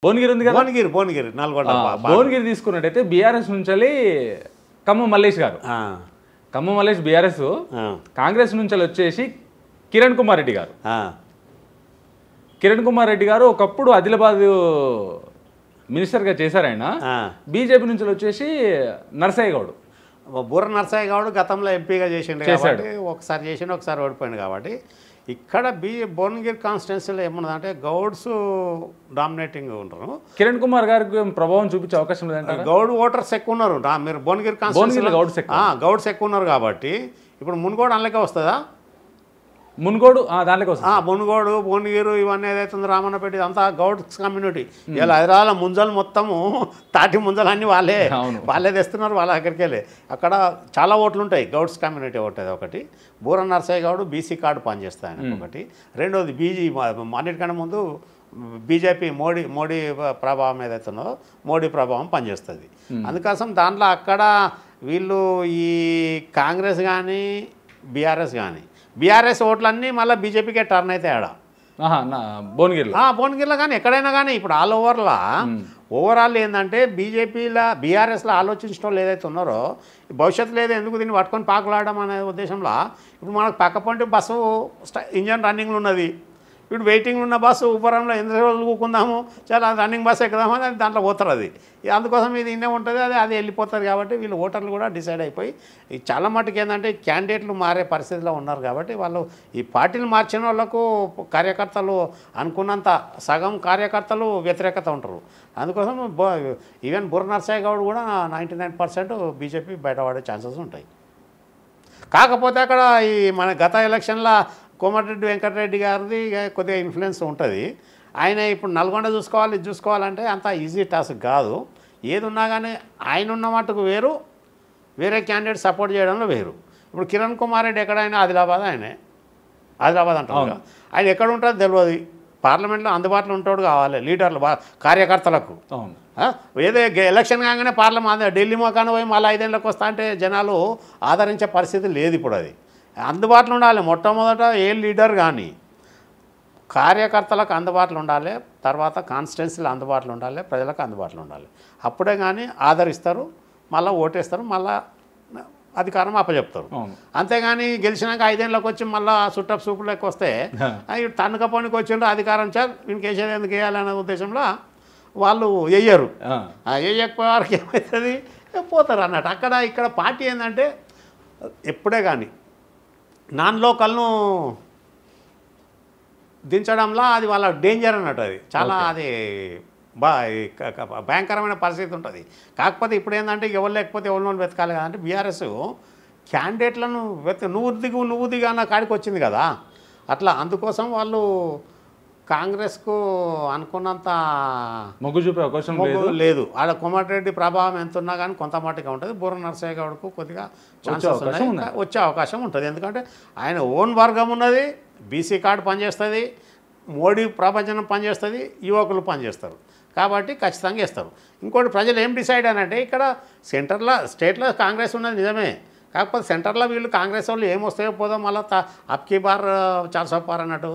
భువనగిరి ఉంది కదా, భువనగిరి నల్గొండ. భువనగిరి తీసుకున్నట్టయితే బీఆర్ఎస్ నుంచి ఖమ్మం మల్లేష్ గారు, ఖమ్మం మల్లేష్ బీఆర్ఎస్, కాంగ్రెస్ నుంచి వచ్చేసి కిరణ్ కుమార్ రెడ్డి గారు. కిరణ్ కుమార్ రెడ్డి గారు ఒకప్పుడు ఆదిలాబాద్ మినిస్టర్గా చేశారు ఆయన. బీజేపీ నుంచి వచ్చేసి నరసయ్య గౌడ్, బూర నరసయ్య గౌడ్ గతంలో ఎంపీగా చేసిండు కాబట్టి ఒకసారి చేసిండు, ఒకసారి ఓడిపోయింది. కాబట్టి ఇక్కడ భువనగిరి కాన్స్టిట్యున్సీలో ఏమన్నదంటే గౌడ్స్ డామినేటింగ్ ఉంటారు. కిరణ్ కుమార్ గారికి ప్రభావం చూపించే అవకాశం లేదంటే గౌడ్ ఓటర్స్ ఎక్కువ ఉన్నారు. మీరు భువనగిరి కాన్స్టిట్యున్సీలో గౌడ్స్ ఎక్కువ ఉన్నారు కాబట్టి ఇప్పుడు మున్గోడు అందులోకే వస్తుందా? మున్గోడు దాంట్లోకి వస్తుంది. మున్గోడు, భువనగిరి ఇవన్నీ ఏదైతుంది రామన్నపేట అంతా గౌడ్స్ కమ్యూనిటీ. ఇలా హైదరాబాద్ ముంజలు మొత్తము తాటి ముంజలు అన్నీ వాళ్ళే తెస్తున్నారు, వాళ్ళ దగ్గరికి వెళ్ళి. అక్కడ చాలా ఓట్లు ఉంటాయి, గౌడ్స్ కమ్యూనిటీ ఓటు ఒకటి. బూర నరసయ్య గౌడ్ బీసీ కార్డు పనిచేస్తాయి ఆయన ఒకటి. రెండోది అన్నిటికన్నా ముందు బీజేపీ మోడీ ప్రభావం ఏదైతుందో మోడీ ప్రభావం పనిచేస్తుంది. అందుకోసం దాంట్లో అక్కడ వీళ్ళు ఈ కాంగ్రెస్ కానీ బీఆర్ఎస్ కానీ బీఆర్ఎస్ ఓట్లన్నీ మళ్ళీ బీజేపీకే టర్న్ అయితే ఆడ భువనగిరిలో కానీ ఎక్కడైనా కానీ. ఇప్పుడు ఆల్ ఓవరాల్ ఏంటంటే బీఆర్ఎస్లో ఆలోచించడం వాళ్ళు ఏదైతే ఉన్నారో భవిష్యత్తులో ఏదో ఎందుకు దీన్ని పట్టుకొని పాకులాడడం అనే ఉద్దేశంలో ఇప్పుడు మనకు పక్కపంటి బస్సు ఇంజన్ రన్నింగ్లో ఉన్నది, ఇప్పుడు వెయిటింగ్లో ఉన్న బస్సు ఉపరంలో ఎన్ని రోజులు కూకుందాము, చాలా రన్నింగ్ బస్సు ఎక్కుదామని అది దాంట్లో పోతారు. అది అందుకోసం ఇది ఇన్నే ఉంటుంది, అది వెళ్ళిపోతుంది. కాబట్టి వీళ్ళు ఓటర్లు కూడా డిసైడ్ అయిపోయి చాలా మటుకు ఏంటంటే క్యాండిడేట్లు మారే పరిస్థితిలో ఉన్నారు. కాబట్టి వాళ్ళు ఈ పార్టీలు మార్చిన వాళ్ళకు కార్యకర్తలు అనుకున్నంత సగం కార్యకర్తలు వ్యతిరేకత ఉంటారు. అందుకోసం ఈవెన్ బుర్ర నరసయ్య గౌడ్ కూడా 99% బీజేపీ బయటపడే ఛాన్సెస్ ఉంటాయి. కాకపోతే అక్కడ ఈ మన గత ఎలక్షన్లో కోమటిరెడ్డి వెంకటరెడ్డి గారిది కొద్దిగా ఇన్ఫ్లుయెన్స్ ఉంటుంది. ఆయన ఇప్పుడు నల్గొండ చూసుకోవాలి, ఇది చూసుకోవాలంటే అంత ఈజీ టాస్క్ కాదు. ఏది ఉన్నా కానీ ఆయన ఉన్న మట్టుకు వేరు, వేరే క్యాండిడేట్ సపోర్ట్ చేయడంలో వేరు. ఇప్పుడు కిరణ్ కుమార్ రెడ్డి ఎక్కడైనా ఆదిలాబాద్ అంటారు, ఆయన ఎక్కడ ఉంటుందో తెలియదు. పార్లమెంట్లో అందుబాటులో ఉంటాడు కావాలి లీడర్లు కార్యకర్తలకు. ఏదో ఎలక్షన్ కాగానే పార్లమెంట్ ఢిల్లీ మొక్కన పోయి మళ్ళీ 5 ఏళ్ళకి వస్తా అంటే జనాలు ఆదరించే పరిస్థితి లేదు. ఇప్పుడు అది అందుబాటులో ఉండాలి. మొట్టమొదట ఏ లీడర్ కానీ కార్యకర్తలకు అందుబాటులో ఉండాలి, తర్వాత కాన్స్టిట్యున్సీలు అందుబాటులో ఉండాలి, ప్రజలకు అందుబాటులో ఉండాలి. అప్పుడే కానీ ఆదరిస్తారు, మళ్ళీ ఓటేస్తారు, మళ్ళీ అధికారం అప్పచెప్తారు. అంతేగాని గెలిచినాక 5 ఏళ్ళకి వచ్చి మళ్ళీ చుట్టపు సూపులోకి వస్తే తన్నుక పనికి వచ్చిండ్రు అధికారం సార్ వీనికి వేసేది ఎందుకు వేయాలనే ఉద్దేశంలో వాళ్ళు వేయరు. వేయకపోయే వారికి ఏమవుతుంది, పోతారు అన్నట్టు. ఇక్కడ పార్టీ ఏంటంటే ఎప్పుడే కానీ నాన్ లోకల్ను దించడంలో అది వాళ్ళ డేంజర్ అన్నట్టు. అది చాలా అది భయంకరమైన పరిస్థితి ఉంటుంది. కాకపోతే ఇప్పుడు ఏంటంటే ఎవరు లేకపోతే ఎవరినో వెతకాలి కదంటే బీఆర్ఎస్ క్యాండిడేట్లను నువ్వు దిగు అన్న కాడికి వచ్చింది కదా అట్లా. అందుకోసం వాళ్ళు కాంగ్రెస్కు అనుకున్నంత మొగ్గు చూపే అవకాశం లేదు. ఆడ కోమటిరెడ్డి ప్రభావం ఎంత ఉన్నా కానీ కొంత మట్టుగా ఉంటుంది. బూర నరసయ్య గౌడ్కు కొద్దిగా ఛాన్సెస్ ఉన్నాయి, వచ్చే అవకాశం ఉంటుంది. ఎందుకంటే ఆయన ఓన్ వర్గం ఉన్నది, బీసీ కార్డు పనిచేస్తుంది, మోడీ ప్రపంచం పనిచేస్తుంది, యువకులు పనిచేస్తారు. కాబట్టి ఖచ్చితంగా ఇస్తారు. ఇంకోటి ప్రజలు ఏం డిసైడ్ అనంటే ఇక్కడ స్టేట్లో కాంగ్రెస్ ఉన్నది నిజమే, కాకపోతే సెంటర్లో వీళ్ళు కాంగ్రెస్ వాళ్ళు ఏమొస్తాయో పోదో మళ్ళీ అప్కీ బార్ 400 పార్ అన్నట్టు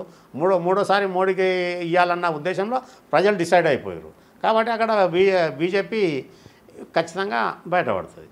మూడోసారి మోడీకి ఇవ్వాలన్న ఉద్దేశంలో ప్రజలు డిసైడ్ అయిపోయారు. కాబట్టి అక్కడ బీజేపీ ఖచ్చితంగా బయటపడుతుంది.